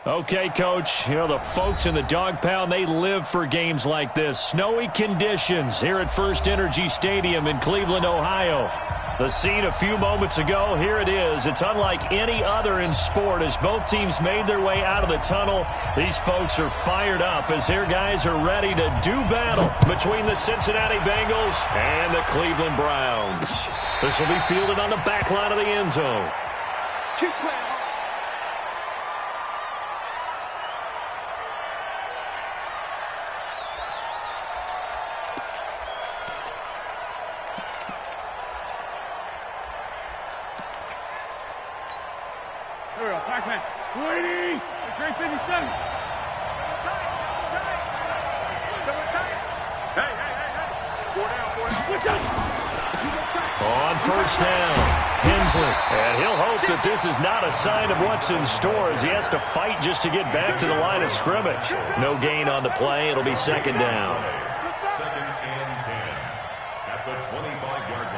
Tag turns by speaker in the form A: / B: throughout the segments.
A: Okay, Coach, you know, the folks in the dog pound, they live for games like this. Snowy conditions here at First Energy Stadium in Cleveland, Ohio. The scene a few moments ago, here it is. It's unlike any other in sport as both teams made their way out of the tunnel. These folks are fired up as their guys are ready to do battle between the Cincinnati Bengals and the Cleveland Browns. This will be fielded on the back line of the end zone.
B: On first down, Hensley. And he'll hope that this is not a sign of what's in store as he has to fight just to get back to the line of scrimmage. No gain on the play. It'll be second down.
C: Second and 10 at the 25-yard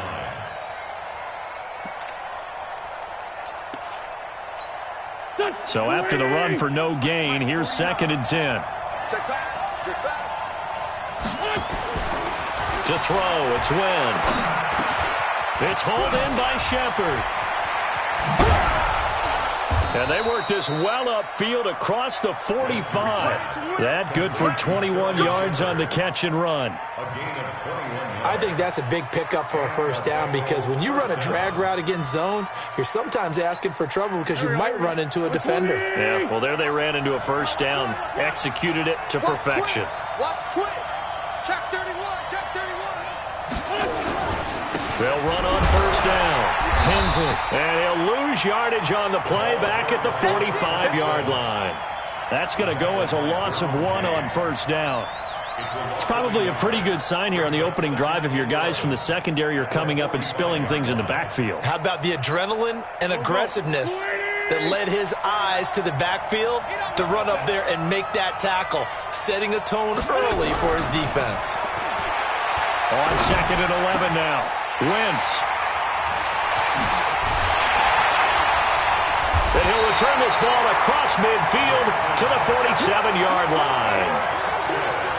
C: line.
A: So after the run for no gain, here's second and 10.
B: To throw, it's Wentz. It's hauled in by Shepard. And they work this well upfield across the 45.
A: That good for 21 yards on the catch and run.
D: I think that's a big pickup for a first down because when you run a drag route against zone, you're sometimes asking for trouble because you might run into a defender.
B: Yeah, well, there they ran into a first down, executed it to perfection.
E: Watch twins. Check 31. Check 31.
B: They'll run on first down. Hensley. And he'll lose yardage on the play back at the 45-yard line.
A: That's going to go as a loss of 1 on first down. It's probably a pretty good sign here on the opening drive if your guys from the secondary are coming up and spilling things in the backfield.
D: How about the adrenaline and aggressiveness that led his eyes to the backfield to run up there and make that tackle, setting a tone early for his defense.
A: On second and 11 now. Wentz.
B: And he'll return this ball across midfield to the 47-yard line.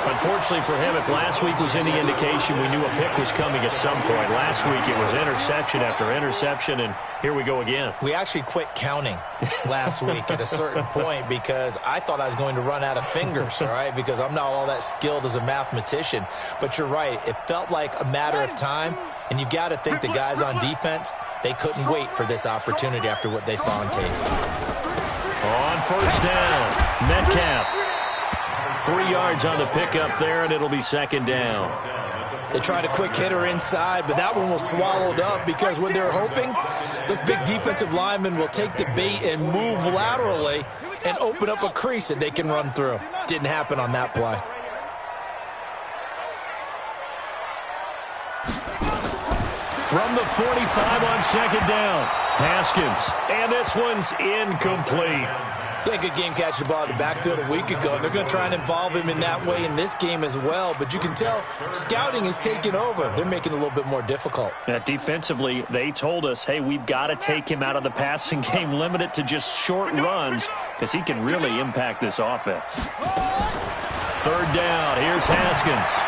A: Unfortunately for him, if last week was any indication, we knew a pick was coming at some point. Last week it was interception after interception, and here we go again.
D: We actually quit counting last week at a certain point because I thought I was going to run out of fingers, all right, because I'm not all that skilled as a mathematician. But you're right. It felt like a matter of time, and you got to think the guys on defense, they couldn't wait for this opportunity after what they saw on tape.
A: On first down, Metcalf. 3 yards on the pickup there, and it'll be second down.
D: They tried a quick hitter inside, but that one was swallowed up because when they're hoping, those big defensive linemen will take the bait and move laterally and open up a crease that they can run through. Didn't happen on that play.
A: From the 45 on second down, Haskins. And this one's incomplete.
D: He had a good game catching the ball at the backfield a week ago, and they're going to try and involve him in that way in this game as well. But you can tell scouting is taking over. They're making it a little bit more difficult.
A: Defensively, they told us, hey, we've got to take him out of the passing game, limit it to just short runs, because he can really impact this offense. Third down, here's Haskins.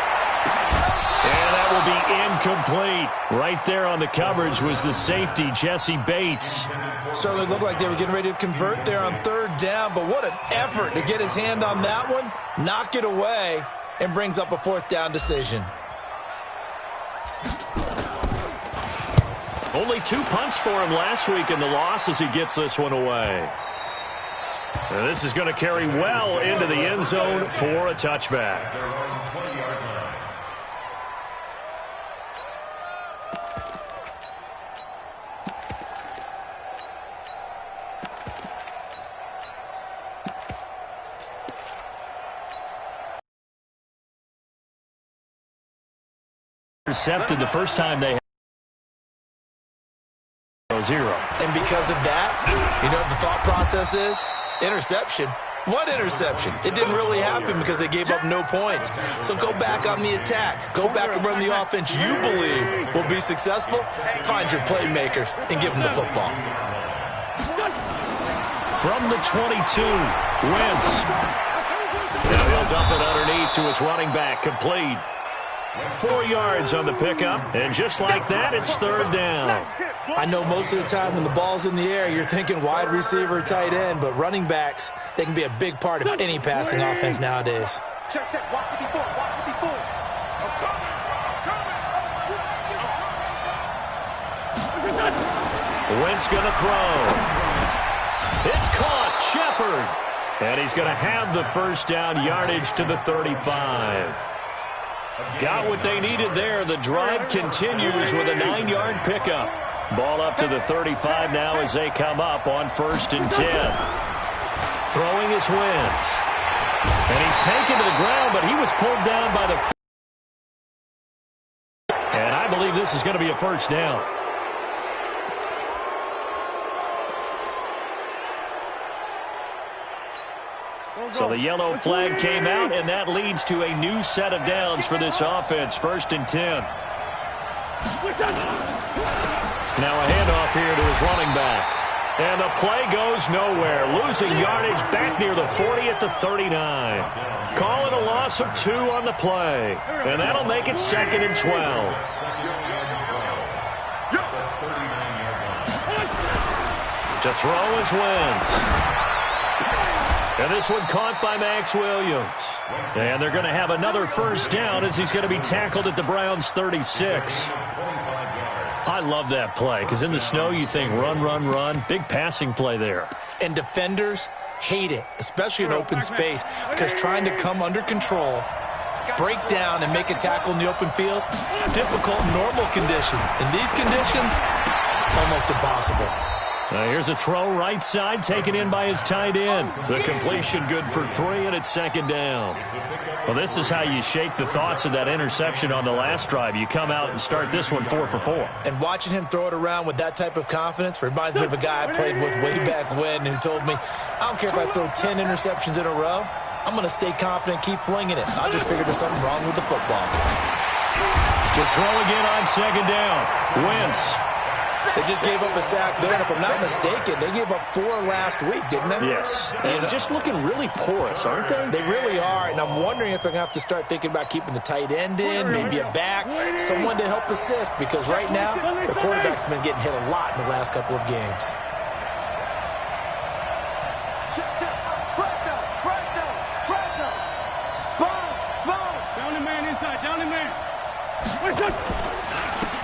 A: And that will be incomplete. Right there on the coverage was the safety, Jesse Bates.
D: Certainly looked like they were getting ready to convert there on third down, but what an effort to get his hand on that one, knock it away, and brings up a fourth down decision.
A: Only 2 punts for him last week in the loss as he gets this one away. And this is going to carry well into the end zone for a touchback. Intercepted the first time they had 0.
D: And because of that, you know what the thought process is? Interception. What interception? It didn't really happen because they gave up no points. So go back on the attack. Go back and run the offense you believe will be successful. Find your playmakers and give them the football.
A: From the 22, Wentz. Now he'll dump it underneath to his running back, complete. 4 yards on the pickup, and just like that, it's third down.
D: I know most of the time when the ball's in the air, you're thinking wide receiver, tight end, but running backs, they can be a big part of any passing offense nowadays.
E: Check, watch 54, watch 54.
A: Wentz going to throw. It's caught, Shepard. And he's going to have the first down, yardage to the 35. Got what they needed there. The drive continues with a 9-yard pickup. Ball up to the 35 now as they come up on 1st and 10. Throwing is Wentz. And he's taken to the ground, but he was pulled down by the... And I believe this is going to be a first down. So the yellow flag came out, and that leads to a new set of downs for this offense. 1st and 10. Now a handoff here to his running back. And the play goes nowhere. Losing yardage back near the 40 at the 39. Calling a loss of 2 on the play. And that'll make it 2nd and 12. To throw is Wentz. And this one caught by Max Williams. And they're going to have another first down as he's going to be tackled at the Browns' 36. I love that play because in the snow you think run, run, run. Big passing play there.
D: And defenders hate it, especially in open space, because trying to come under control, break down, and make a tackle in the open field, difficult in normal conditions. In these conditions, almost impossible.
A: Here's a throw right side taken in by his tight end. The completion good for 3, and it's 2nd down. Well, this is how you shake the thoughts of that interception on the last drive. You come out and start this one 4 for 4.
D: And watching him throw it around with that type of confidence reminds me of a guy I played with way back when who told me, I don't care if I throw 10 interceptions in a row. I'm going to stay confident, keep flinging it. I just figured there's something wrong with the football.
A: To throw again on 2nd down. Wentz.
D: They just gave up a sack there, and if I'm not mistaken, they gave up 4 last week, didn't they?
A: Yes. And just looking really porous, aren't they?
D: They really are, and I'm wondering if they're going to have to start thinking about keeping the tight end in, maybe a back, someone to help assist, because right now, the quarterback's been getting hit a lot in the last couple of games.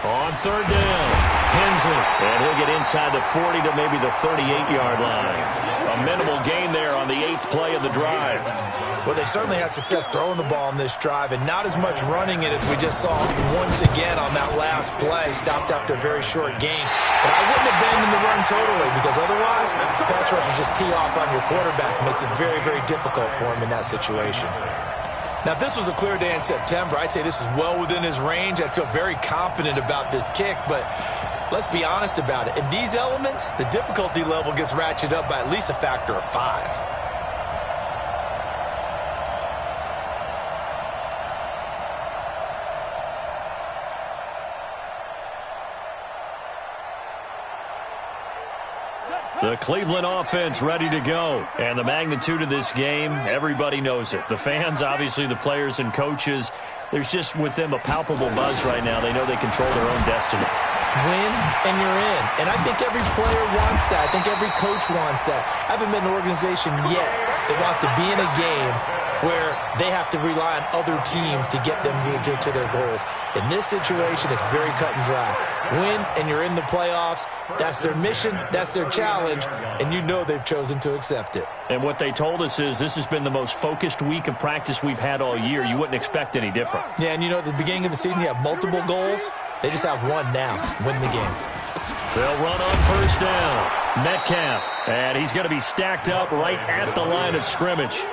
A: On 3rd down, Hensley. And he'll get inside the 40 to maybe the 38-yard line. A minimal gain there on the 8th play of the drive.
D: Well, they certainly had success throwing the ball in this drive, and not as much running it as we just saw once again on that last play. Stopped after a very short gain. But I wouldn't abandon the run totally, because otherwise, pass rushers just tee off on your quarterback. It makes it very, very difficult for him in that situation. Now, if this was a clear day in September, I'd say this is well within his range. I'd feel very confident about this kick, but let's be honest about it. In these elements, the difficulty level gets ratcheted up by at least a factor of 5.
A: The Cleveland offense ready to go. And the magnitude of this game, everybody knows it. The fans, obviously the players and coaches, there's just with them a palpable buzz right now. They know they control their own destiny.
D: Win and you're in. And I think every player wants that. I think every coach wants that. I haven't been in an organization yet that wants to be in a game where they have to rely on other teams to get them to their goals. In this situation, it's very cut and dry. Win, and you're in the playoffs. That's their mission. That's their challenge. And you know they've chosen to accept it.
A: And what they told us is this has been the most focused week of practice we've had all year. You wouldn't expect any different.
D: Yeah, and you know, at the beginning of the season, you have multiple goals. They just have one now. Win the game.
A: They'll run on 1st down. Metcalf. And he's going to be stacked up right at the line of scrimmage.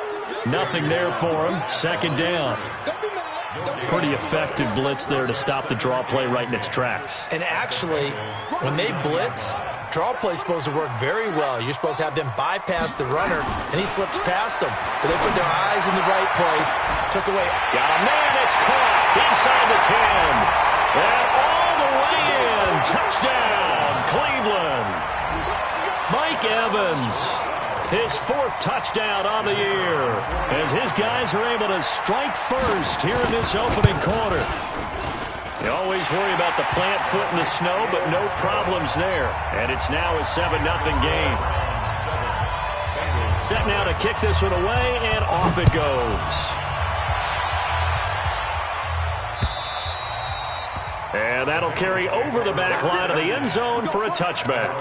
A: Nothing there for him. 2nd down. Pretty effective blitz there to stop the draw play right in its tracks.
D: And actually, when they blitz, draw play is supposed to work very well. You're supposed to have them bypass the runner, and he slips past them. But they put their eyes in the right place, took away.
A: Got a man, it's caught inside the 10. And all the way in. Touchdown, Cleveland. Mike Evans. His 4th touchdown on the year, as his guys are able to strike first here in this opening quarter. You always worry about the plant foot in the snow, but no problems there. And it's now a 7-0 game. Set now to kick this one away, and off it goes. And that'll carry over the back line of the end zone for a touchback.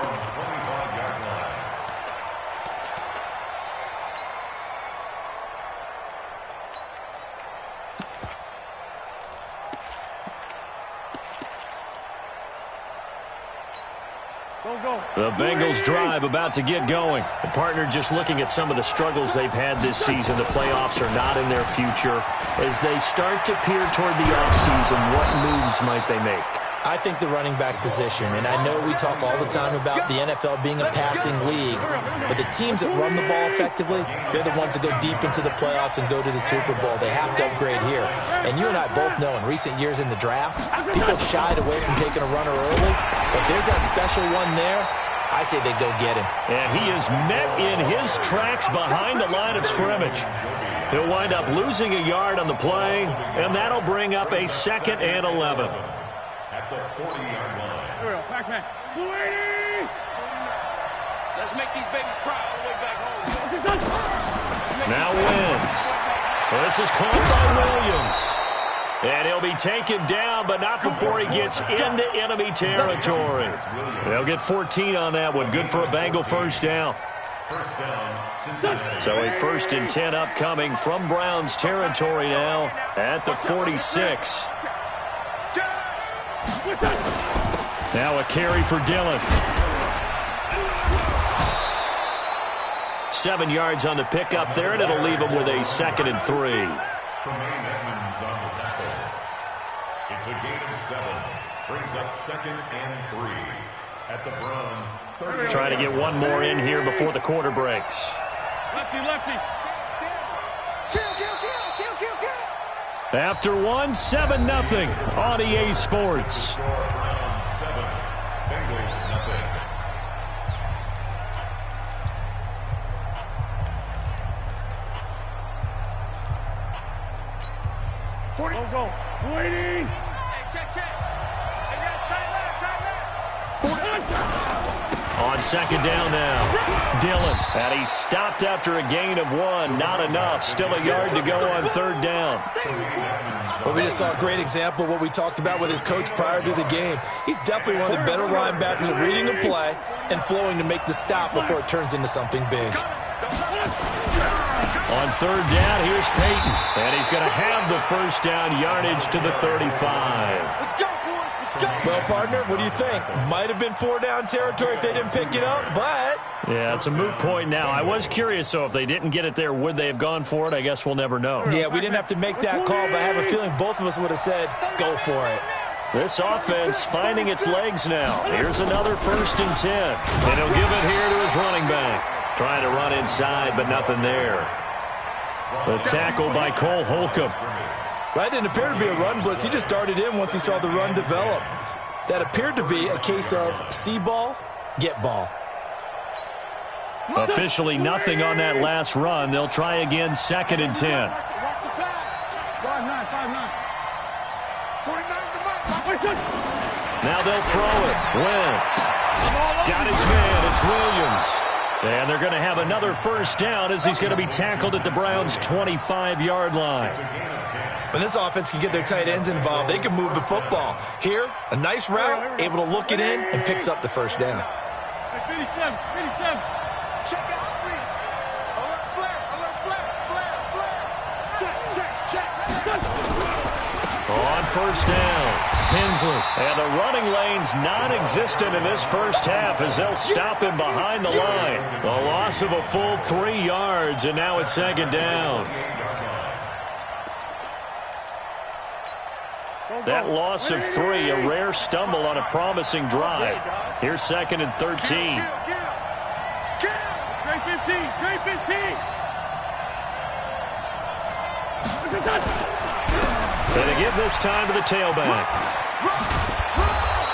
A: The Bengals drive about to get going. The partner, just looking at some of the struggles they've had this season, the playoffs are not in their future. As they start to peer toward the offseason, what moves might they make?
D: I think the running back position, and I know we talk all the time about the NFL being a passing league, but the teams that run the ball effectively, they're the ones that go deep into the playoffs and go to the Super Bowl. They have to upgrade here. And you and I both know in recent years in the draft, people have shied away from taking a runner early, but there's that special one there. I say they go get him.
A: And he is met in his tracks behind the line of scrimmage. He'll wind up losing a yard on the play, and that'll bring up a 2nd and 11.
C: At the 40-yard line.
E: Let's make these babies cry all the way back home.
A: Now Wentz. Well, this is called by Williams. And he'll be taken down, but not before he gets into enemy territory. They'll get 14 on that one. Good for a Bengal first down.
C: First down, Cincinnati.
A: So a 1st and 10 upcoming from Browns territory now at the 46. Now a carry for Dillon. 7 yards on the pickup there, and it'll leave him with a 2nd and 3.
C: Tremaine Edmonds on the tackle. It's a gain of 7. Brings up 2nd and 3. At the Browns, 30.
A: Trying to get one more in here before the quarter breaks.
E: Lefty. Kill.
A: After one, 7-0 on EA Sports.
C: Browns 7. Bengals nothing.
E: Go. Waiting. Check. They got tight left.
A: On 2nd down now, Dillon. And he stopped after a gain of 1. Not enough. Still a yard to go on 3rd down.
D: Well, we just saw a great example of what we talked about with his coach prior to the game. He's definitely one of the better linebackers at reading a play and flowing to make the stop before it turns into something big.
A: On 3rd down, here's Peyton. And he's going to have the first down yardage to the 35.
E: Let's go, boys.
D: Well, partner, what do you think? Might have been 4-down territory if they didn't pick it up, but...
A: Yeah, it's a moot point now. I was curious, so if they didn't get it there, would they have gone for it? I guess we'll never know.
D: Yeah, we didn't have to make that call, but I have a feeling both of us would have said, go for it.
A: This offense finding its legs now. Here's another 1st and 10. And he'll give it here to his running back. Trying to run inside, but nothing there. The tackle by Cole Holcomb.
D: That didn't appear to be a run blitz. He just darted in once he saw the run develop. That appeared to be a case of see ball, get ball.
A: Officially nothing on that last run. They'll try again, 2nd and 10.
E: Watch the pass. 5-9.
A: Now they'll throw it. Wentz. Got his man. It's Williams. And they're going to have another first down as he's going to be tackled at the Browns' 25-yard line.
D: When this offense can get their tight ends involved, they can move the football. Here, a nice route, able to look it in, and picks up the first down.
E: 57. Check out three. Alert flare. Check.
A: On first down, Hensley. And the running lane's non-existent in this first half as they'll stop him behind the line. A loss of a full 3 yards, and now it's 2nd down. That loss of 3, a rare stumble on a promising drive. Here's 2nd and 13.
E: Great 15.
A: And they give this time to the tailback.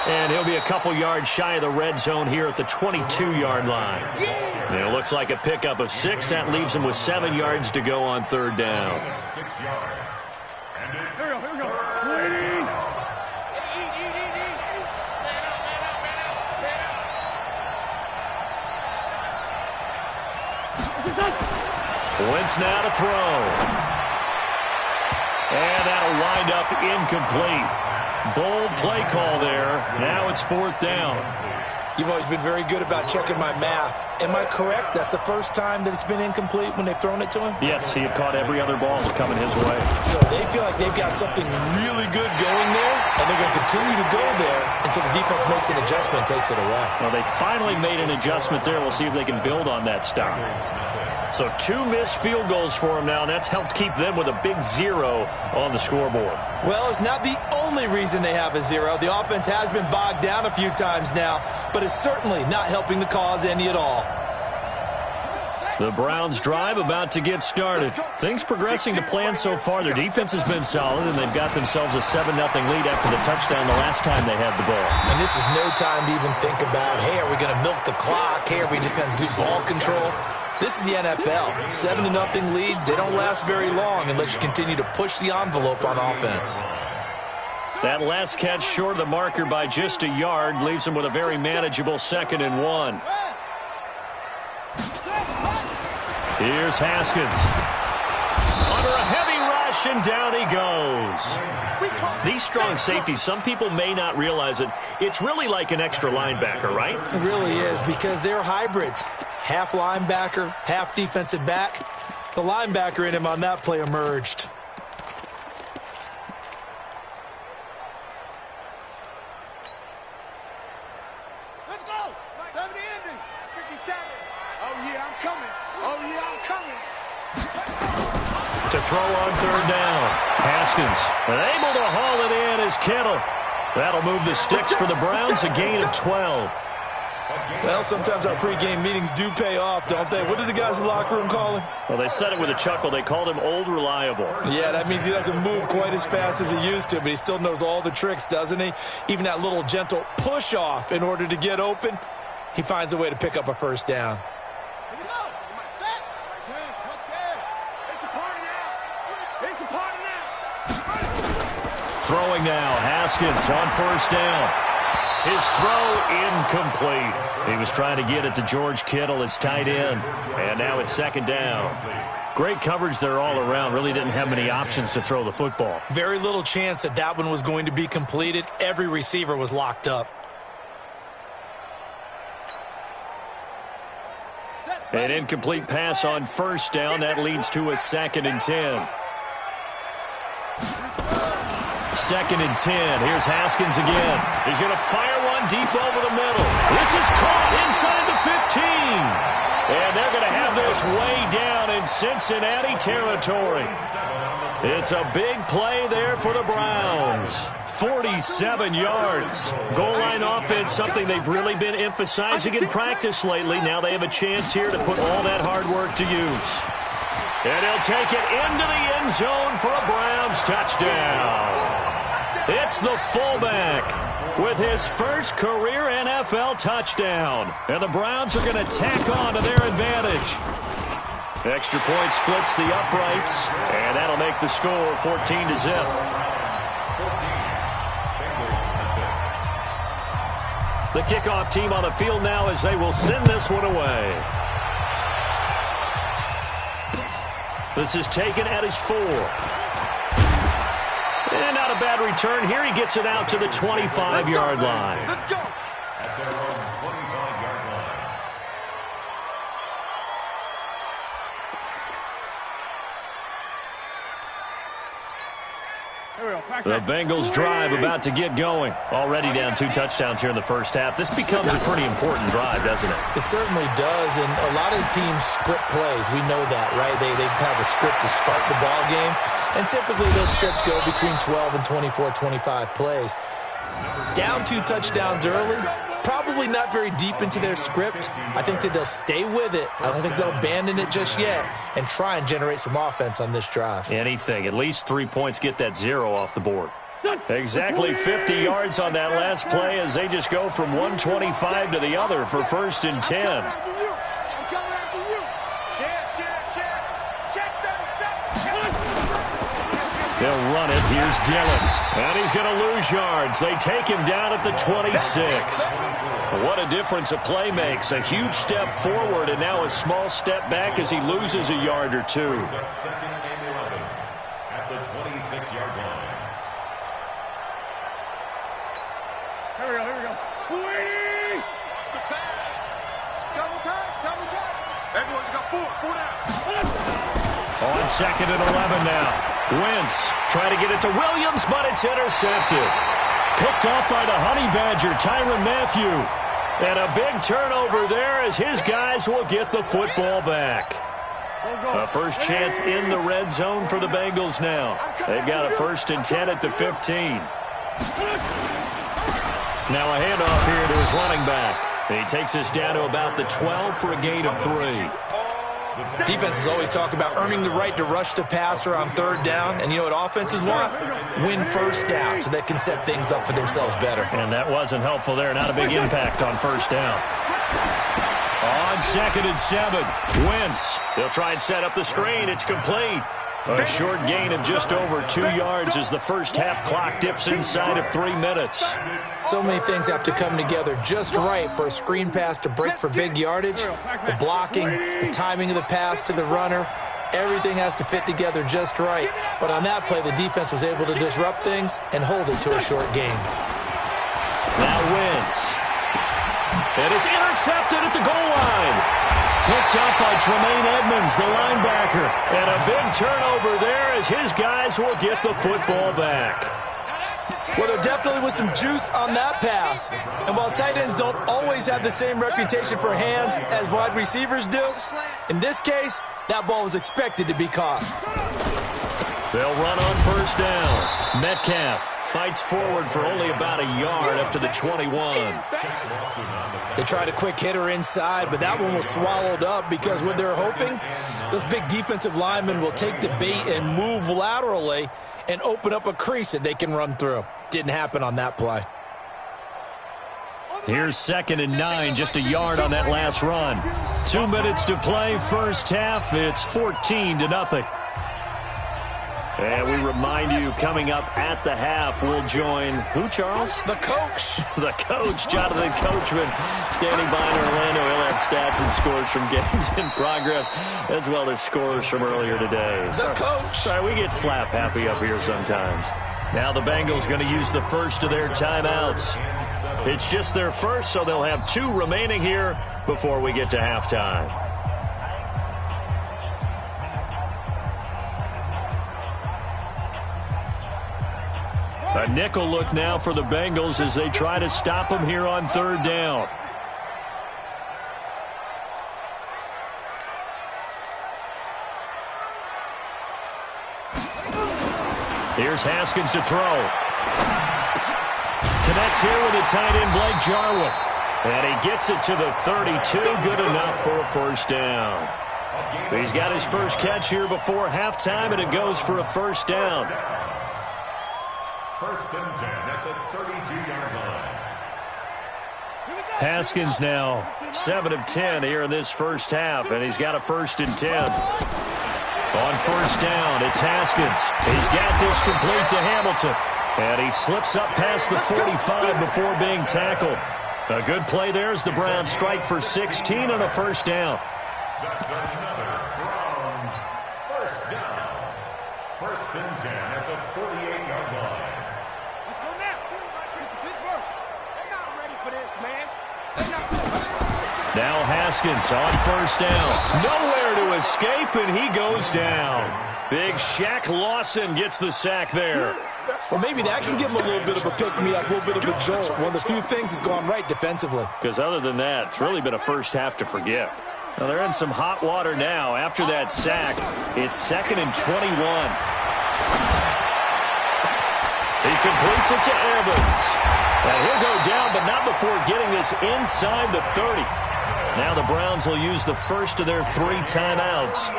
A: And he'll be a couple yards shy of the red zone here at the 22-yard line. And it looks like a pickup of 6. That leaves him with 7 yards to go on third down.
C: 6 yards. And it's
E: Here we go.
A: Wentz now to throw. And that'll wind up incomplete. Bold play call there. Now it's 4th down.
D: You've always been very good about checking my math. Am I correct? That's the first time that it's been incomplete when they've thrown it to him?
A: Yes, he had caught every other ball coming his way.
D: So they feel like they've got something really good going there, and they're going to continue to go there until the defense makes an adjustment and takes it away.
A: Well, they finally made an adjustment there. We'll see if they can build on that stop. So 2 missed field goals for him now, and that's helped keep them with a big 0 on the scoreboard.
D: Well, it's not the only reason they have a 0. The offense has been bogged down a few times now, but it's certainly not helping the cause any at all.
A: The Browns drive about to get started. Things progressing to plan so far. Their defense has been solid, and they've got themselves a 7-0 lead after the touchdown the last time they had the ball.
D: And this is no time to even think about, hey, are we going to milk the clock? Hey, are we just going to do ball control? This is the NFL. 7-0 leads, they don't last very long unless you continue to push the envelope on offense.
A: That last catch short of the marker by just a yard leaves him with a very manageable 2nd and 1. Here's Haskins. Under a heavy rush, and down he goes. These strong safeties, some people may not realize it. It's really like an extra linebacker, right?
D: It really is, because they're hybrids. Half linebacker, half defensive back. The linebacker in him on that play emerged.
E: Let's go. 70 ending. 57. Oh, yeah, I'm coming. Oh, yeah, I'm coming.
A: To throw on third down. Haskins able to haul it in as Kittle. That'll move the sticks for the Browns, a gain of 12.
D: Well, sometimes our pregame meetings do pay off, don't they? What did the guys in the locker room call him?
A: Well, they said it with a chuckle. They called him Old Reliable.
D: Yeah, that means he doesn't move quite as fast as he used to, but he still knows all the tricks, doesn't he? Even that little gentle push-off in order to get open, he finds a way to pick up a first down.
A: Throwing now, Haskins on first down. His throw incomplete. He was trying to get it to George Kittle, his tight end. And now it's 2nd down. Great coverage there all around. Really didn't have many options to throw the football.
D: Very little chance that that one was going to be completed. Every receiver was locked up.
A: An incomplete pass on first down. That leads to a 2nd and 10. 2nd and 10. Here's Haskins again. He's going to fire one deep over the middle. This is caught inside the 15. And they're going to have this way down in Cincinnati territory. It's a big play there for the Browns. 47 yards. Goal line offense, something they've really been emphasizing in practice lately. Now they have a chance here to put all that hard work to use. And he'll take it into the end zone for a Browns touchdown. It's the fullback with his first career NFL touchdown. And the Browns are going to tack on to their advantage. Extra point splits the uprights, and that'll make the score 14-0. The kickoff team on the field now as they will send this one away. This is taken at his 4. And not a bad return here. He gets it out to the 25-yard line.
E: Let's go.
C: At their own 25-yard line.
A: The Bengals drive about to get going. Already down 2 touchdowns here in the first half. This becomes a pretty important drive, doesn't it?
D: It certainly does, and a lot of the teams script plays. We know that, right? They have a script to start the ball game, and typically those scripts go between 12 and 24, 25 plays. Down 2 touchdowns early, probably not very deep into their script. I think that they'll stay with it. I don't think they'll abandon it just yet and try and generate some offense on this drive.
A: Anything. At least 3 points, get that 0 off the board. Exactly 50 yards on that last play as they just go from 125 to the other for 1st and 10. They'll run it. Here's Dillon. And he's going to lose yards. They take him down at the 26. What a difference a play makes. A huge step forward and now a small step back as he loses a yard or two.
C: Second and 11 at the 26-yard line.
E: Here we go. Wait! The pass. Double time. Everyone, you got four down.
A: On 2nd and 11 now. Wentz trying to get it to Williams, but it's intercepted. Picked off by the Honey Badger, Tyrann Mathieu. And a big turnover there as his guys will get the football back. A first chance in the red zone for the Bengals now. They've got a 1st and 10 at the 15. Now a handoff here to his running back. He takes us down to about the 12 for a gain of 3.
D: Defenses always talk about earning the right to rush the passer on 3rd down. And you know what offenses want? Win 1st down so they can set things up for themselves better.
A: And that wasn't helpful there. Not a big impact on 1st down. On 2nd and 7, Wentz. They'll try and set up the screen. It's complete. A short gain of just over 2 yards as the first half clock dips inside of 3 minutes.
D: So many things have to come together just right for a screen pass to break for big yardage. The blocking, the timing of the pass to the runner, everything has to fit together just right. But on that play, the defense was able to disrupt things and hold it to a short gain.
A: Now Wentz. And it's intercepted at the goal line. Picked up by Tremaine Edmonds, the linebacker. And a big turnover there as his guys will get the football back.
D: Well, there definitely was some juice on that pass. And while tight ends don't always have the same reputation for hands as wide receivers do, in this case, that ball was expected to be caught.
A: They'll run on 1st down. Metcalf fights forward for only about a yard up to the 21.
D: They tried a quick hitter inside, but that one was swallowed up because what they're hoping, those big defensive linemen will take the bait and move laterally and open up a crease that they can run through. Didn't happen on that play.
A: Here's 2nd and 9, just a yard on that last run. 2 minutes to play, 1st half. It's 14-0. And we remind you, coming up at the half, we'll join who, Charles?
D: The coach.
A: The coach, Jonathan Coachman, standing by in Orlando. He'll have stats and scores from games in progress, as well as scores from earlier today.
D: The coach.
A: Sorry, we get slap happy up here sometimes. Now the Bengals going to use the first of their timeouts. It's just their first, so they'll have 2 remaining here before we get to halftime. A nickel look now for the Bengals as they try to stop them here on 3rd down. Here's Haskins to throw. Connects here with a tight end, Blake Jarwin. And he gets it to the 32. Good enough for a 1st down. He's got his first catch here before halftime, and it goes for a 1st down.
C: 1st and 10 at the 32-yard line.
A: Haskins now 7 of 10 here in this first half, and he's got a 1st and 10. On 1st down, it's Haskins. He's got this complete to Hamilton, and he slips up past the 45 before being tackled. A good play there as the Browns strike for 16 on a 1st down.
C: That's another Browns 1st down. 1st and 10 at the 48-yard line.
E: Let's go now. Pittsburgh. They're not ready for this, man. They're not.
A: Now Haskins on 1st down. Nowhere to escape, and he goes down. Big Shaq Lawson gets the sack there.
D: Well, maybe that can give him a little bit of a pick-me-up, a little bit of a jolt. One of the few things that's gone right defensively.
A: Because other than that, it's really been a first half to forget. Now they're in some hot water now. After that sack, it's 2nd and 21. He completes it to Evans. And he'll go down, but not before getting this inside the 30. Now the Browns will use the first of their 3 timeouts,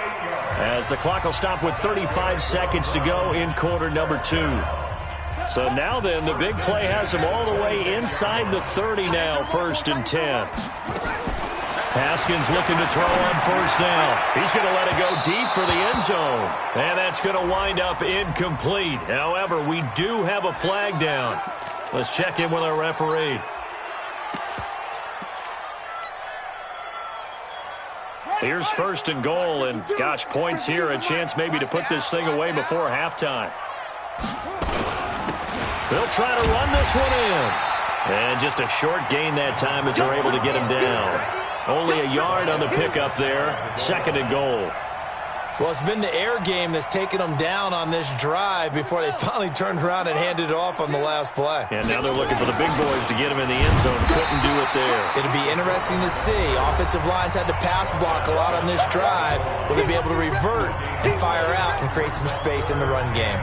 A: as the clock will stop with 35 seconds to go in quarter number 2. So now then, the big play has him all the way inside the 30 now, 1st and 10. Haskins looking to throw on 1st down. He's going to let it go deep for the end zone. And that's going to wind up incomplete. However, we do have a flag down. Let's check in with our referee. Here's 1st and goal, and gosh, points here, a chance maybe to put this thing away before halftime. They'll try to run this one in. And just a short gain that time as they're able to get him down. Only a yard on the pickup there. 2nd and goal.
D: Well, it's been the air game that's taken them down on this drive before they finally turned around and handed it off on the last play.
A: And now they're looking for the big boys to get him in the end zone. Couldn't do it there.
D: It'll be interesting to see. Offensive lines had to pass block a lot on this drive. Will they be able to revert and fire out and create some space in the run game?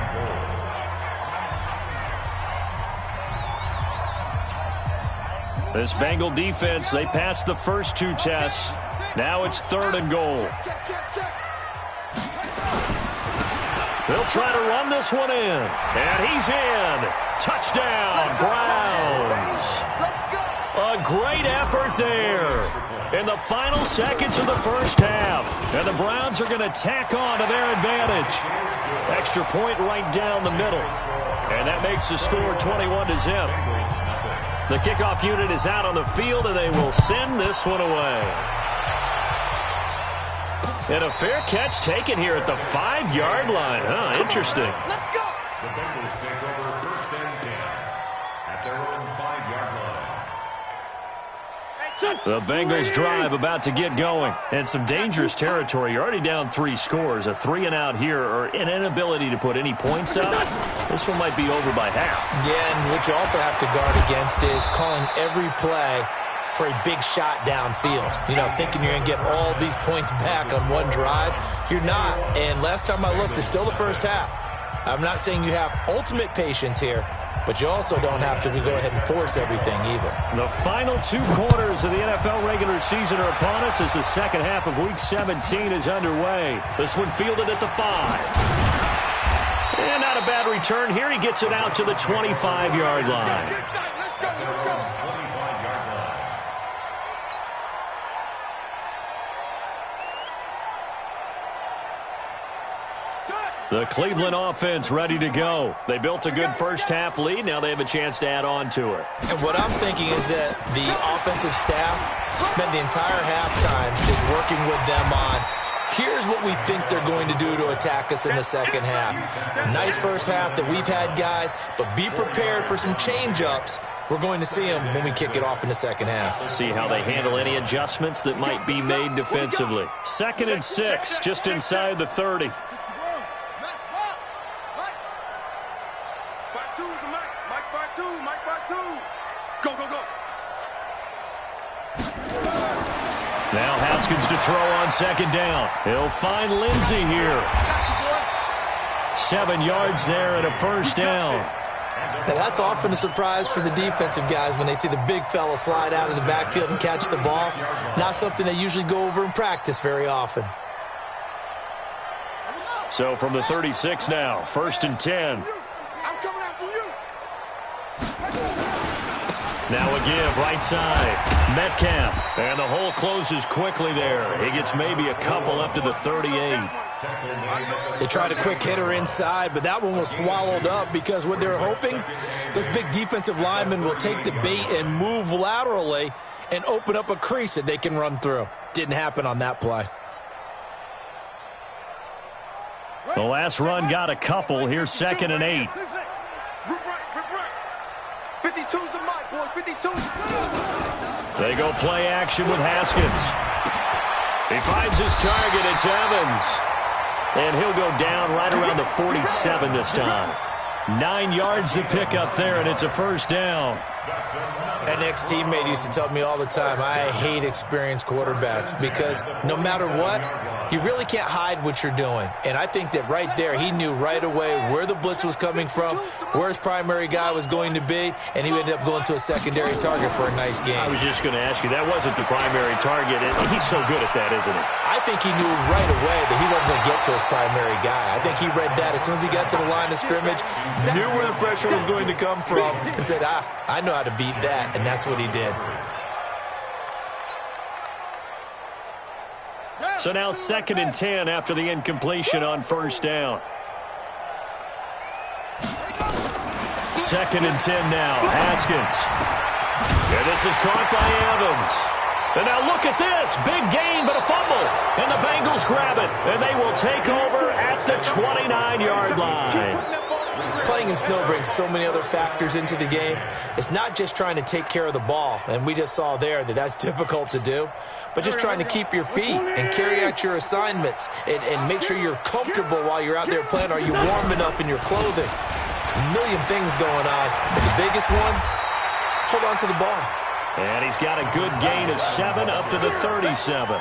A: This Bengal defense, they passed the first 2 tests. Now it's 3rd and goal. They'll try to run this one in. And he's in. Touchdown, Browns. A great effort there in the final seconds of the first half. And the Browns are going to tack on to their advantage. Extra point right down the middle. And that makes the score 21-0. The kickoff unit is out on the field, and they will send this one away. And a fair catch taken here at the 5-yard line. Huh, interesting.
E: Let's go.
C: The Bengals take over 1st and 10 at their own 5-yard line.
A: The Bengals drive about to get going. And some dangerous territory. You're already down 3 scores. A 3-and-out here, or an inability to put any points up. This one might be over by half.
D: Yeah, and what you also have to guard against is calling every play for a big shot downfield. You know, thinking you're going to get all these points back on one drive. You're not. And last time I looked, it's still the first half. I'm not saying you have ultimate patience here, but you also don't have to go ahead and force everything either.
A: The final 2 quarters of the NFL regular season are upon us as the second half of Week 17 is underway. This one fielded at the 5. And not a bad return here. He gets it out to the 25-yard line. The Cleveland offense ready to go. They built a good first half lead. Now they have a chance to add on to it.
D: And what I'm thinking is that the offensive staff spent the entire halftime just working with them on, here's what we think they're going to do to attack us in the second half. Nice first half that we've had, guys, but be prepared for some change-ups. We're going to see them when we kick it off in the second half.
A: See how they handle any adjustments that might be made defensively. 2nd and 6, just inside the 30.
E: Go, go, go.
A: Now Haskins to throw on 2nd down. He'll find Lindsey here. 7 yards there and a 1st down.
D: Now that's often a surprise for the defensive guys when they see the big fella slide out of the backfield and catch the ball. Not something they usually go over in practice very often.
A: So from the 36 now, 1st and 10.
E: I'm coming after you.
A: Now a give, right side. Metcalf. And the hole closes quickly there. He gets maybe a couple up to the 38.
D: They tried a quick hitter inside, but that one was swallowed up because what they're hoping, those big defensive linemen will take the bait and move laterally and open up a crease that they can run through. Didn't happen on that play.
A: The last run got a couple. Here's 2nd and 8.
E: 52's the mic, boys. 52's the
A: They go play action with Haskins. He finds his target. It's Evans. And he'll go down right around the 47 this time. 9 yards to pick up there, and it's a 1st down.
D: An ex-teammate used to tell me all the time, I hate experienced quarterbacks because no matter what, you really can't hide what you're doing. And I think that right there, he knew right away where the blitz was coming from, where his primary guy was going to be, and he ended up going to a secondary target for a nice game.
A: I was just going to ask you, that wasn't the primary target, and he's so good at that, isn't he?
D: I think he knew right away that he wasn't going to get to his primary guy. I think he read that as soon as he got to the line of scrimmage, knew where the pressure was going to come from, and said, I know how to beat that, and that's what he did.
A: So now 2nd and 10 after the incompletion on first down. 2nd and 10 now. Haskins. And this is caught by Evans. And now look at this. Big gain, but a fumble. And the Bengals grab it. And they will take over at the 29-yard line.
D: Playing in snow brings so many other factors into the game. It's not just trying to take care of the ball, and we just saw there that that's difficult to do, but just trying to keep your feet and carry out your assignments and make sure you're comfortable while you're out there playing. Are you warm enough in your clothing? A million things going on, but the biggest one, hold on to the ball.
A: And he's got a good gain of 7 up to the 37.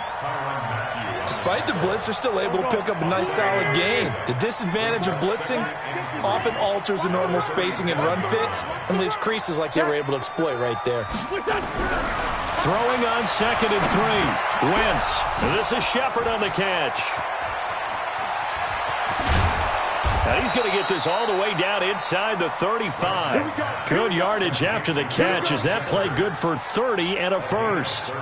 D: Despite the blitz, they're still able to pick up a nice solid gain. The disadvantage of blitzing often alters the normal spacing and run fits and leaves creases like they were able to exploit right there.
A: Throwing on 2nd and 3. Wentz. And this is Shepard on the catch. Now he's going to get this all the way down inside the 35. Good yardage after the catch. Is that play good for 30 and a first?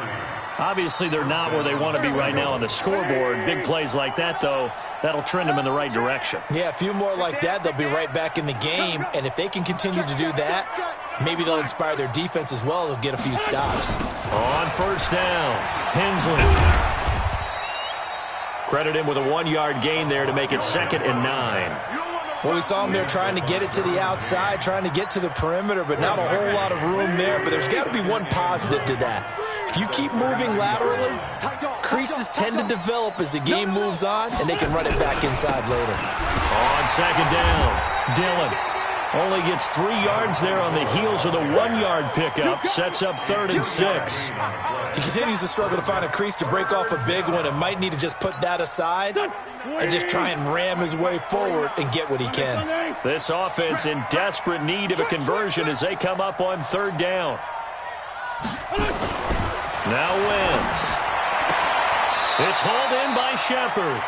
A: Obviously, they're not where they want to be right now on the scoreboard. Big plays like that, though, that'll trend them in the right direction.
D: Yeah, a few more like that, they'll be right back in the game. And if they can continue to do that, maybe they'll inspire their defense as well. They'll get a few stops.
A: On first down, Hensley. Credit him with a 1-yard gain there to make it 2nd and 9.
D: Well, we saw him there trying to get it to the outside, trying to get to the perimeter, but not a whole lot of room there. But there's got to be one positive to that. If you keep moving laterally, creases tend to develop as the game moves on, and they can run it back inside later.
A: On 2nd down, Dillon only gets 3 yards there on the heels of the 1-yard pickup. Sets up 3rd and 6.
D: He continues to struggle to find a crease to break off a big one and might need to just put that aside and just try and ram his way forward and get what he can.
A: This offense in desperate need of a conversion as they come up on 3rd down. Now Wentz. It's hauled in by Shepard.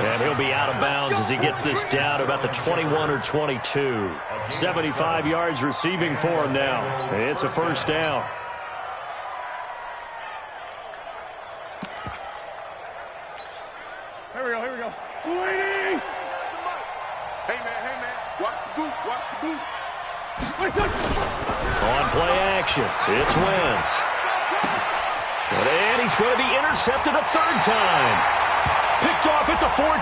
A: And he'll be out of bounds as he gets this down to about the 21 or 22. 75 yards receiving for him now. It's a first down.
E: Here we go. Waiting! Hey, man. Watch the boot.
A: On play action, it's Wentz. And he's going to be intercepted a 3rd time. Picked off at the 14.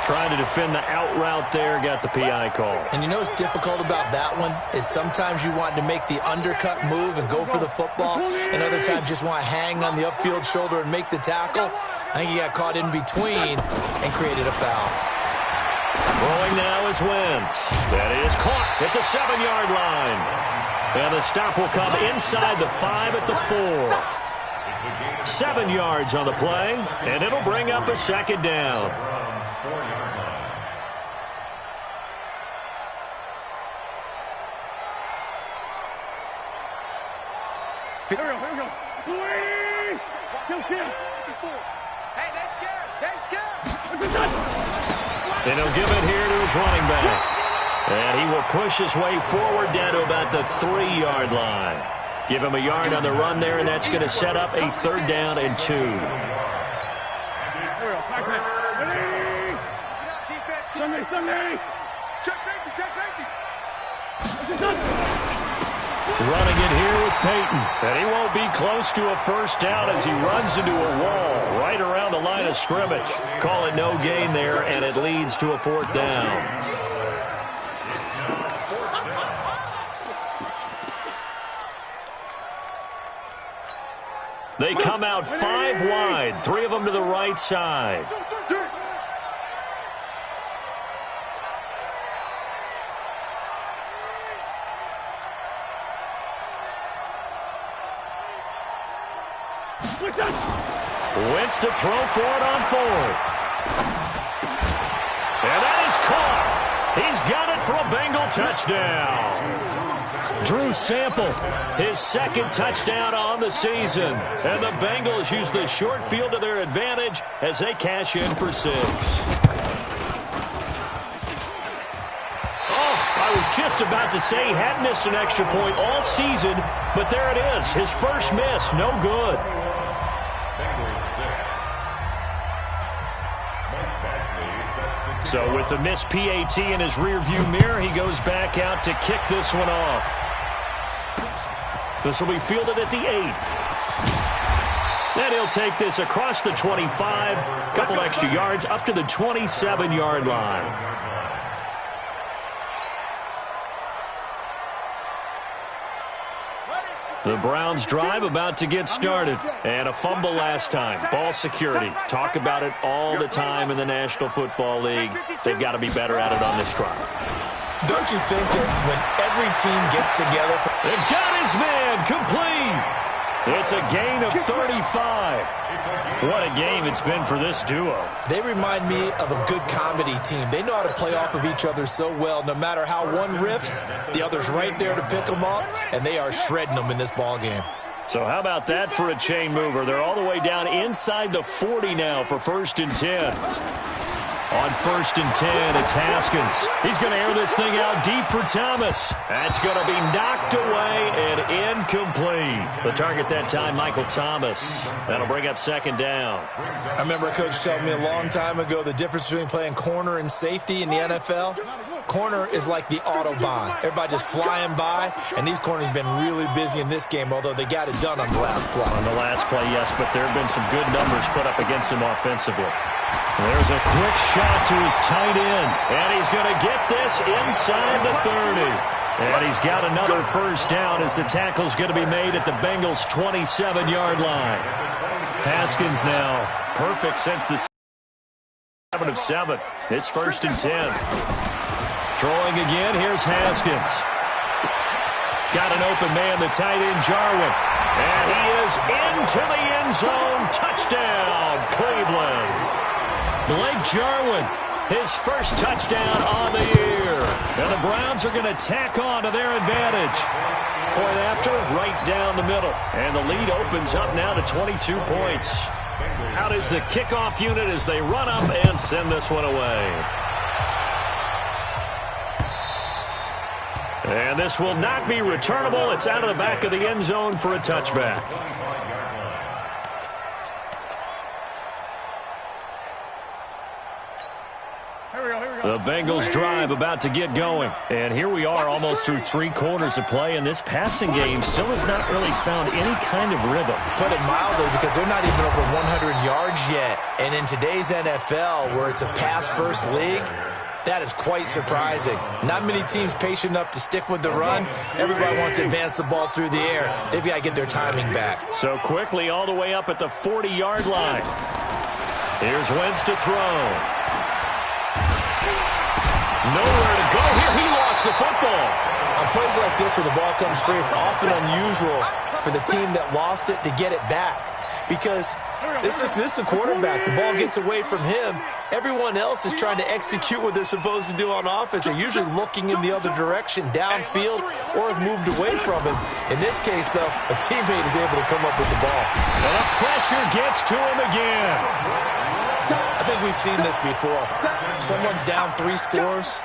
A: Trying to defend the out route there, got the PI call.
D: And you know what's difficult about that one is sometimes you want to make the undercut move and go for the football, and other times just want to hang on the upfield shoulder and make the tackle. I think he got caught in between and created a foul.
A: Throwing now is Wentz. That is caught at the 7-yard line. And the stop will come inside the 5 at the 4. 7 yards on the play, and it'll bring up a 2nd down.
E: Here we go. Hey, they scared.
A: And he'll give it here to his running back. And he will push his way forward down to about the 3-yard line. Give him a yard on the run there, and that's going to set up a 3rd down and 2.
E: Sunday. Check safety.
A: Running it here with Peyton. And he won't be close to a first down as he runs into a wall right around the line of scrimmage. Call it no gain there, and it leads to a 4th down. They come out 5 wide, 3 of them to the right side. Wentz to throw for it on 4th. And that is caught. He's got it for a Bengal touchdown. Drew Sample, his 2nd touchdown on the season. And the Bengals use the short field to their advantage as they cash in for 6. I was just about to say he hadn't missed an extra point all season, but there it is. His first miss, no good. So with the missed PAT in his rearview mirror, he goes back out to kick this one off. This will be fielded at the 8. Then he'll take this across the 25, couple extra yards up to the 27-yard line. The Browns drive about to get started. And a fumble last time. Ball security. Talk about it all the time in the National Football League. They've got to be better at it on this drive.
D: Don't you think that when every team gets together...
A: They've got his man complete. It's a gain of 35. What a game it's been for this duo.
D: They remind me of a good comedy team. They know how to play off of each other so well. No matter how one riffs, the other's right there to pick them up, and they are shredding them in this ball game.
A: So how about that for a chain mover? They're all the way down inside the 40 now for 1st and 10. On 1st and 10, it's Haskins. He's going to air this thing out deep for Thomas. That's going to be knocked away and incomplete. The target that time, Michael Thomas. That'll bring up 2nd down.
D: I remember a coach telling me a long time ago the difference between playing corner and safety in the NFL. Corner is like the Autobahn. Everybody just flying by, and these corners have been really busy in this game, although they got it done on the last play.
A: On the last play, yes, but there have been some good numbers put up against him offensively. There's a quick shot to his tight end, and he's going to get this inside the 30. And he's got another 1st down as the tackle's going to be made at the Bengals' 27-yard line. Haskins now perfect since the 7 of 7. It's 1st and 10. Throwing again, here's Haskins. Got an open man, the tight end, Jarwin. And he is into the end zone. Touchdown, Cleveland. Blake Jarwin, his first touchdown on the year. And the Browns are going to tack on to their advantage. Point after, right down the middle. And the lead opens up now to 22 points. Out is the kickoff unit as they run up and send this one away. And this will not be returnable. It's out of the back of the end zone for a touchback. The Bengals drive about to get going. And here we are almost through 3 quarters of play, and this passing game still has not really found any kind of rhythm.
D: Put it mildly, because they're not even over 100 yards yet. And in today's NFL, where it's a pass-first league, that is quite surprising. Not many teams patient enough to stick with the run. Everybody wants to advance the ball through the air. They've got to get their timing back.
A: So quickly all the way up at the 40-yard line. Here's Wentz to throw. Nowhere to go here. He lost the football.
D: On plays like this, where the ball comes free, it's often unusual for the team that lost it to get it back. Because this is a quarterback. The ball gets away from him. Everyone else is trying to execute what they're supposed to do on offense. They're usually looking in the other direction, downfield, or have moved away from him. In this case, though, a teammate is able to come up with the ball.
A: And the pressure gets to him again.
D: I think we've seen this before. Someone's down 3 scores.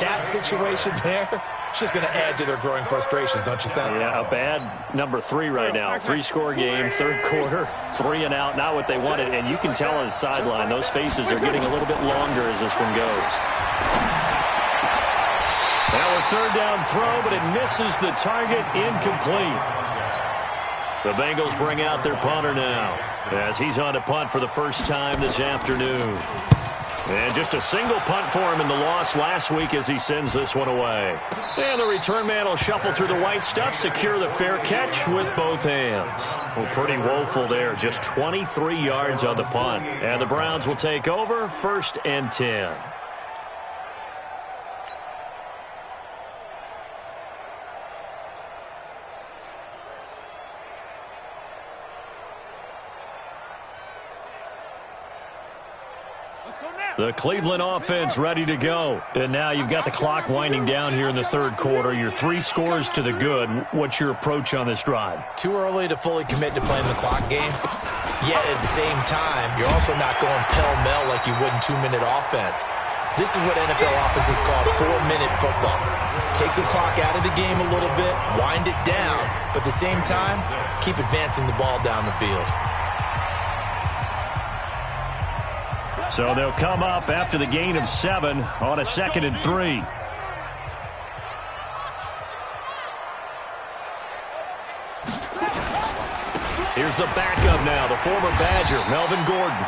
D: That situation there, it's just going to add to their growing frustrations, don't you think?
A: Yeah, a bad number 3 right now. 3-score game, 3rd quarter, 3 and out, not what they wanted. And you can tell on the sideline, those faces are getting a little bit longer as this one goes. Now a 3rd down throw, but it misses the target, incomplete. The Bengals bring out their punter now as he's on to punt for the first time this afternoon. And just a single punt for him in the loss last week as he sends this one away. And the return man will shuffle through the white stuff, secure the fair catch with both hands. Well, pretty woeful there. Just 23 yards on the punt. And the Browns will take over, 1st and 10. The Cleveland offense ready to go. And now you've got the clock winding down here in the third quarter. You're 3 scores to the good. What's your approach on this drive?
D: Too early to fully commit to playing the clock game. Yet at the same time, you're also not going pell-mell like you would in 2-minute offense. This is what NFL offenses call 4-minute football. Take the clock out of the game a little bit, wind it down, but at the same time, keep advancing the ball down the field.
A: So they'll come up after the gain of 7 on a 2nd and 3. Here's the backup now, the former Badger, Melvin Gordon.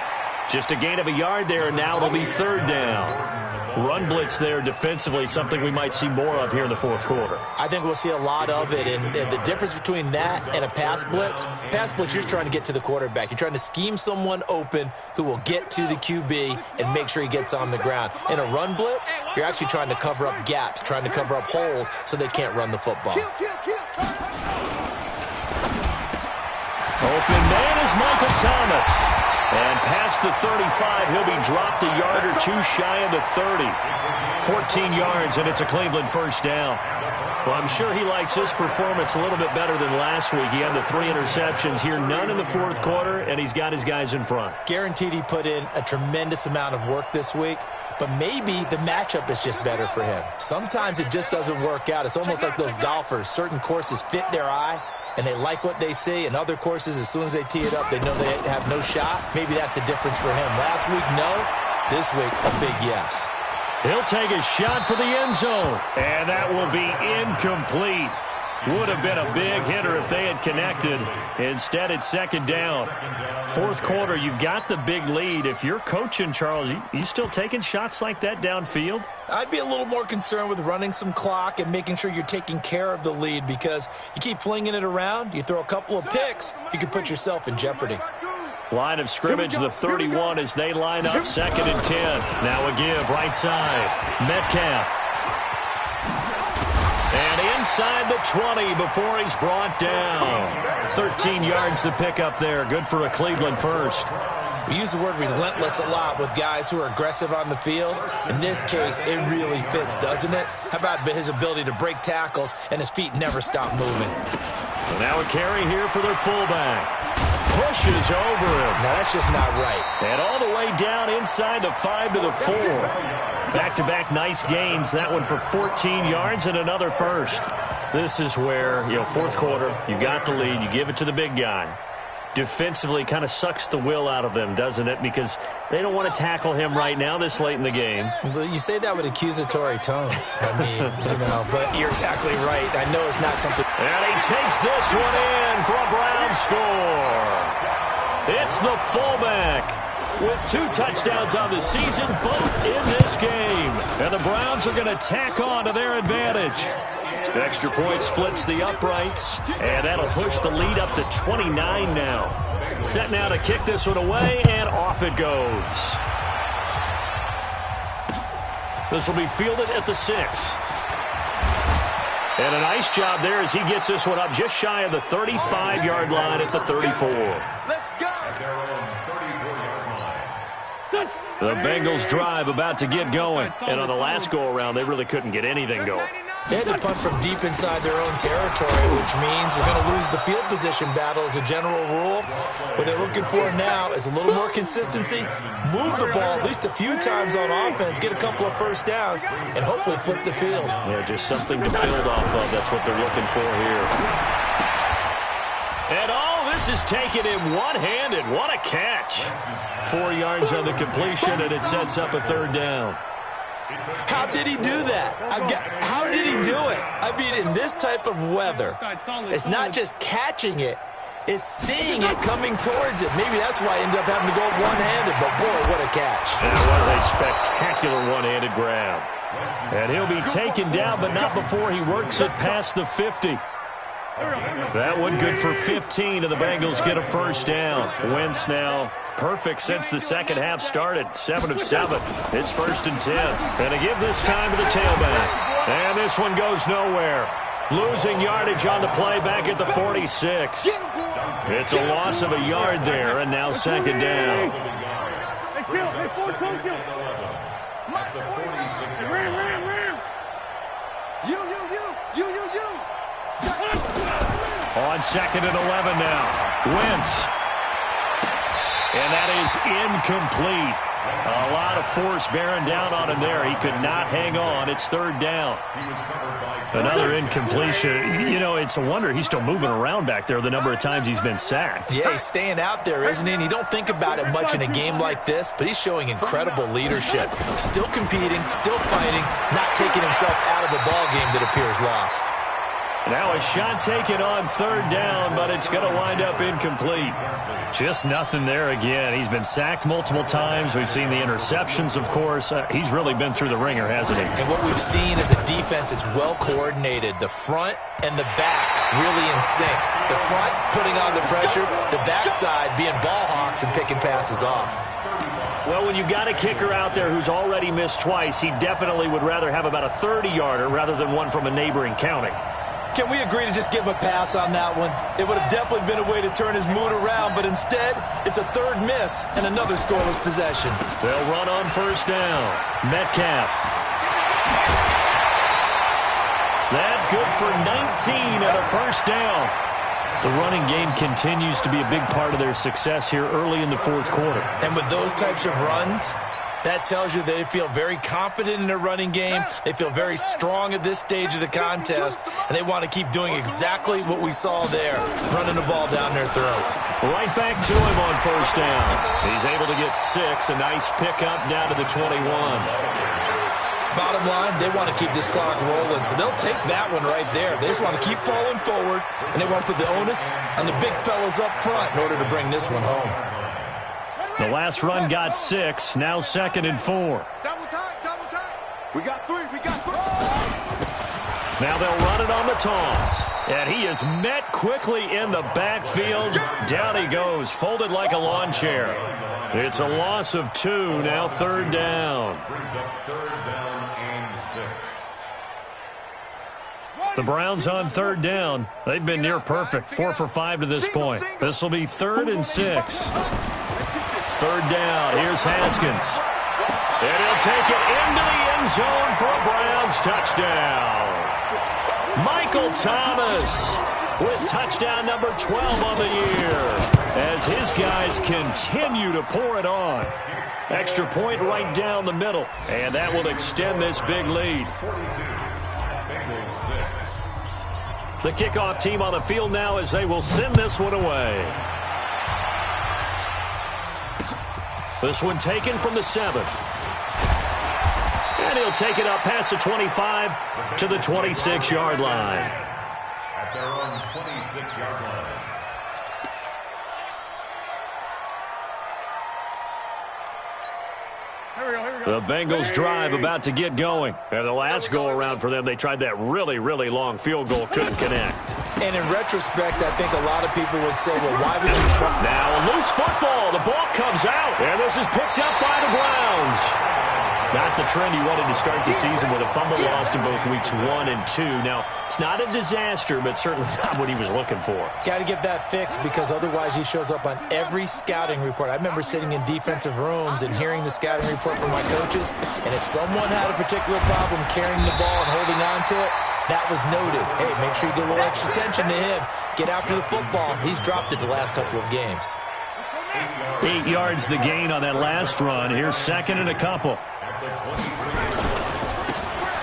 A: Just a gain of a yard there, and now it'll be 3rd down. Run blitz there defensively, something we might see more of here in the fourth quarter.
D: I think we'll see a lot of it, and the difference between that and a pass blitz, you're just trying to get to the quarterback. You're trying to scheme someone open who will get to the QB and make sure he gets on the ground. In a run blitz, you're actually trying to cover up gaps, trying to cover up holes so they can't run the football.
A: Open man is Michael Thomas. And past the 35, he'll be dropped a yard or 2 shy of the 30. 14 yards, and it's a Cleveland first down. Well, I'm sure he likes his performance a little bit better than last week. He had the 3 interceptions here, none in the fourth quarter, and he's got his guys in front.
D: Guaranteed he put in a tremendous amount of work this week, but maybe the matchup is just better for him. Sometimes it just doesn't work out. It's almost like those golfers. Certain courses fit their eye, and they like what they see. And other courses, as soon as they tee it up, they know they have no shot. Maybe that's the difference for him. Last week, no. This week, a big yes.
A: He'll take a shot for the end zone. And that will be incomplete. Would have been a big hitter if they had connected. Instead, it's 2nd down. Fourth quarter, you've got the big lead. If you're coaching, Charles, you still taking shots like that downfield?
D: I'd be a little more concerned with running some clock and making sure you're taking care of the lead, because you keep flinging it around, you throw a couple of picks, you can put yourself in jeopardy.
A: Line of scrimmage, the 31 as they line up 2nd and 10. Now a give, right side. Metcalf. And inside the 20 before he's brought down. 13 yards to pick up there. Good for a Cleveland first.
D: We use the word relentless a lot with guys who are aggressive on the field. In this case, it really fits, doesn't it? How about his ability to break tackles and his feet never stop moving?
A: So now a carry here for their fullback. Pushes over him.
D: Now that's just not right.
A: And all the way down inside the 5 to the 4. Back-to-back nice gains. That one for 14 yards and another first. This is where, fourth quarter, you got the lead. You give it to the big guy. Defensively kind of sucks the will out of them, doesn't it? Because they don't want to tackle him right now this late in the game.
D: Well, you say that with accusatory tones. I mean, but you're exactly right. I know it's not something.
A: And he takes this one in for a Brown score. It's the fullback with 2 touchdowns on the season, both in this game. And the Browns are going to tack on to their advantage. Extra point splits the uprights, and that'll push the lead up to 29 now. Set now to kick this one away, and off it goes. This will be fielded at the 6. And a nice job there as he gets this one up just shy of the 35-yard line at the 34. The Bengals drive about to get going. And on the last go-around, they really couldn't get anything going.
D: They had to punt from deep inside their own territory, which means they're going to lose the field position battle as a general rule. What they're looking for now is a little more consistency, move the ball at least a few times on offense, get a couple of first downs, and hopefully flip the field.
A: Yeah, just something to build off of. That's what they're looking for here. And all this is taken in one-handed. What a catch. 4 yards on the completion, and it sets up a 3rd down.
D: How did he do that? How did he do it? I mean, in this type of weather, it's not just catching it, it's seeing it coming towards it. Maybe that's why he ended up having to go one-handed, but boy, what a catch.
A: That was a spectacular one-handed grab. And he'll be taken down, but not before he works it past the 50. That one good for 15, and the Bengals get a first down. Wentz now perfect since the second half started. 7 of 7. It's 1st and 10. And to give this time to the tailback. And this one goes nowhere. Losing yardage on the play back at the 46. It's a loss of a yard there, and now 2nd down.
C: Brings up second and 11 at the 46-yard line.
E: You.
A: On second and 11 now. Wentz. And that is incomplete. A lot of force bearing down on him there. He could not hang on. It's third down. Another incompletion. You know, it's a wonder he's still moving around back there the number of times he's been sacked.
D: Yeah, he's staying out there, isn't he? And you don't think about it much in a game like this, but he's showing incredible leadership. Still competing, still fighting, not taking himself out of a ball game that appears lost.
A: Now a shot taken on third down, but it's going to wind up incomplete. Just nothing there again. He's been sacked multiple times. We've seen the interceptions, of course. He's really been through the ringer, hasn't he?
D: And what we've seen is a defense that's well coordinated. The front and the back really in sync. The front putting on the pressure, the backside being ball hawks and picking passes off.
A: Well, when you've got a kicker out there who's already missed twice, he definitely would rather have about a 30-yarder rather than one from a neighboring county.
D: Can we agree to just give him a pass on that one? It would have definitely been a way to turn his mood around, but instead, it's a third miss and another scoreless possession.
A: They'll run on first down. Metcalf. That good for 19 and a first down. The running game continues to be a big part of their success here early in the fourth quarter.
D: And with those types of runs, that tells you they feel very confident in their running game. They feel very strong at this stage of the contest, and they want to keep doing exactly what we saw there, running the ball down their throat.
A: Right back to him on first down. He's able to get 6. A nice pickup down to the 21.
D: Bottom line, they want to keep this clock rolling, so they'll take that one right there. They just want to keep falling forward, and they want to put the onus on the big fellas up front in order to bring this one home.
A: The last run got 6. Now second and 4.
E: Double time. We got 3.
A: Now they'll run it on the toss. And he is met quickly in the backfield. Down he goes, folded like a lawn chair. It's a loss of 2. Now third down.
C: Brings up third down and 6.
A: The Browns on third down. They've been near perfect. 4 for 5 to this point. This will be 3rd and 6. Third down, here's Haskins. And he'll take it into the end zone for a Browns touchdown. Michael Thomas with touchdown number 12 on the year as his guys continue to pour it on. Extra point right down the middle, and that will extend this big lead. The kickoff team on the field now as they will send this one away. This one taken from the 7. And he'll take it up past the 25 to the 26-yard line.
C: At their own 26-yard line.
A: The Bengals drive about to get going. And the last go-around for them, they tried that really, really long field goal, couldn't connect.
D: And in retrospect, I think a lot of people would say, well, why would you try?
A: Now a loose football. The ball comes out. And this is picked up by the Browns. Not the trend he wanted to start the season with a fumble lost in both weeks 1 and 2. Now, it's not a disaster, but certainly not what he was looking for.
D: Got to get that fixed because otherwise he shows up on every scouting report. I remember sitting in defensive rooms and hearing the scouting report from my coaches, and if someone had a particular problem carrying the ball and holding on to it, that was noted. Hey, make sure you get a little extra attention to him. Get after the football. He's dropped it the last couple of games.
A: 8 yards the gain on that last run. Here's second and a couple.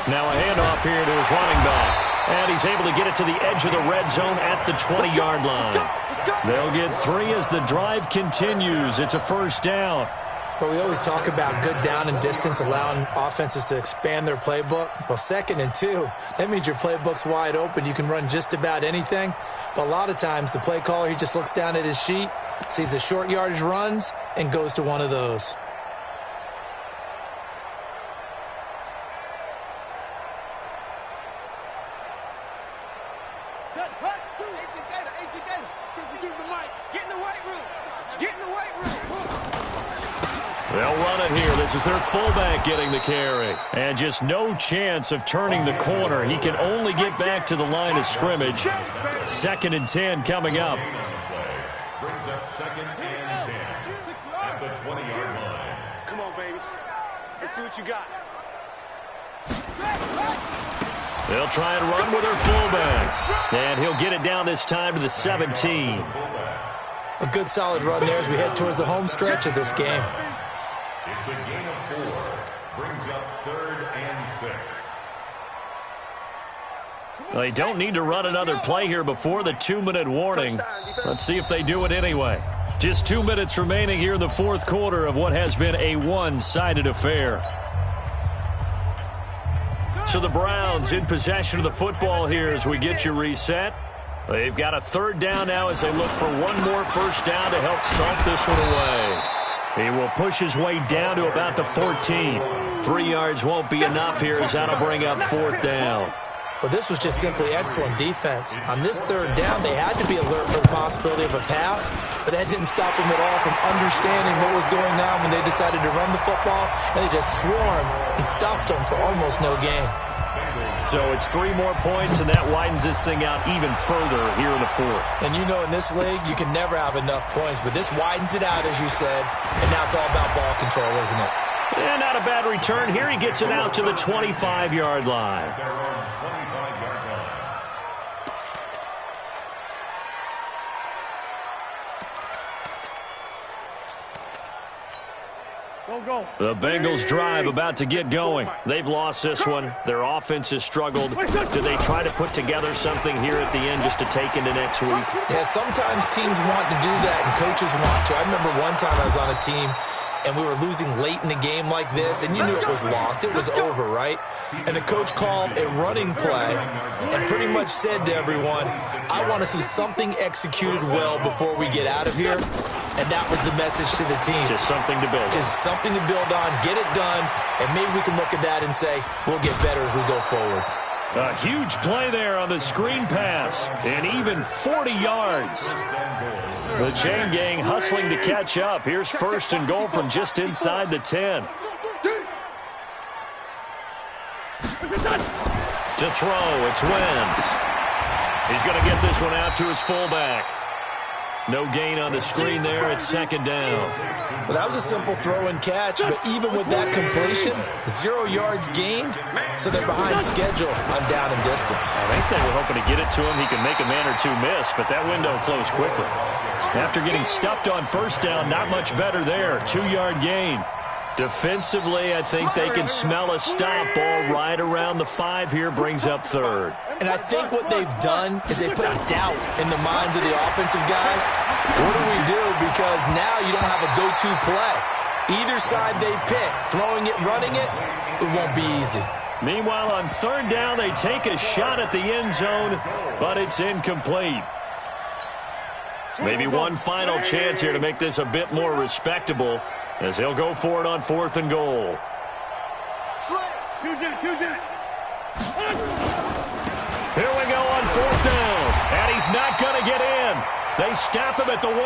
A: Now a handoff here to his running back. And he's able to get it to the edge of the red zone at the 20-yard line. They'll get 3 as the drive continues. It's a first down.
D: But we always talk about good down and distance, allowing offenses to expand their playbook. Well, 2nd and 2, that means your playbook's wide open. You can run just about anything. But a lot of times, the play caller, he just looks down at his sheet, sees the short yardage runs, and goes to one of those.
A: They'll run it here. This is their fullback getting the carry. And just no chance of turning the corner. He can only get back to the line of scrimmage. 2nd and 10 coming up.
C: Brings up 2nd and 10 at the 20-yard line.
E: Let's see what you got.
A: They'll try and run with their fullback. And he'll get it down this time to the 17.
D: A good solid run there as we head towards the home stretch of this game.
C: It's a gain of 4. Brings up 3rd and 6.
A: They don't need to run another play here before the 2-minute warning. Let's see if they do it anyway. Just 2 minutes remaining here in the fourth quarter of what has been a one-sided affair. So the Browns in possession of the football here as we get you reset. They've got a 3rd down now as they look for one more first down to help salt this one away. He will push his way down to about the 14. 3 yards won't be enough here as that'll bring up 4th down.
D: Well, this was just simply excellent defense. On this 3rd down, they had to be alert for the possibility of a pass, but that didn't stop them at all from understanding what was going on when they decided to run the football, and they just swarmed and stuffed them for almost no gain.
A: So it's 3 more points, and that widens this thing out even further here in the fourth.
D: And you know in this league, you can never have enough points, but this widens it out, as you said, and now it's all about ball control, isn't it?
A: And not a bad return here. He gets it out to the 25-yard line. The Bengals drive about to get going. They've lost this one. Their offense has struggled. Do they try to put together something here at the end just to take into next week?
D: Yeah, sometimes teams want to do that and coaches want to. I remember one time I was on a team and we were losing late in a game like this, and you knew it was lost. It was over, right? And the coach called a running play and pretty much said to everyone, I want to see something executed well before we get out of here. And that was the message to the team.
A: Just something to build on.
D: Just something to build on, get it done, and maybe we can look at that and say, we'll get better as we go forward.
A: A huge play there on the screen pass, and even 40 yards. The chain gang hustling to catch up. Here's 1st and goal from just inside the 10. To throw, it's Wentz. He's going to get this one out to his fullback. No gain on the screen there. It's 2nd down.
D: Well, that was a simple throw and catch, but even with that completion, 0 yards gained, so they're behind schedule on down and distance.
A: I think they were hoping to get it to him. He could make a man or two miss, but that window closed quickly. After getting stuffed on 1st down, not much better there. 2-yard gain. Defensively, I think they can smell a stop. Ball right around the 5 here, brings up 3rd.
D: And I think what they've done is they put a doubt in the minds of the offensive guys. What do we do? Because now you don't have a go-to play. Either side they pick, throwing it, running it, it won't be easy.
A: Meanwhile, on 3rd down, they take a shot at the end zone, but it's incomplete. Maybe one final chance here to make this a bit more respectable as they'll go for it on 4th and goal. Here we go on 4th down, and he's not going to get in. They stop him at the 1.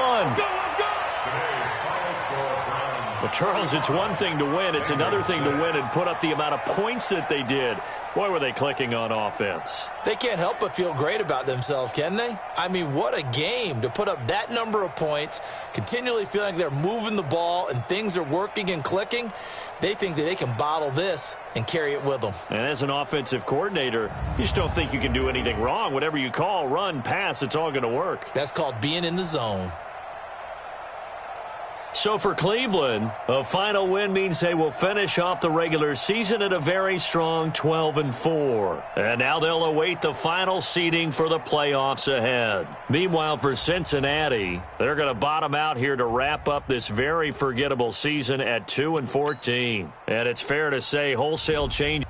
A: Well, Charles, it's one thing to win. It's another thing to win and put up the amount of points that they did. Boy, were they clicking on offense.
D: They can't help but feel great about themselves, can they? I mean, what a game to put up that number of points, continually feeling like they're moving the ball and things are working and clicking. They think that they can bottle this and carry it with them.
A: And as an offensive coordinator, you just don't think you can do anything wrong. Whatever you call, run, pass, it's all going to work.
D: That's called being in the zone.
A: So for Cleveland, a final win means they will finish off the regular season at a very strong 12-4. And now they'll await the final seeding for the playoffs ahead. Meanwhile, for Cincinnati, they're going to bottom out here to wrap up this very forgettable season at 2-14. And it's fair to say wholesale change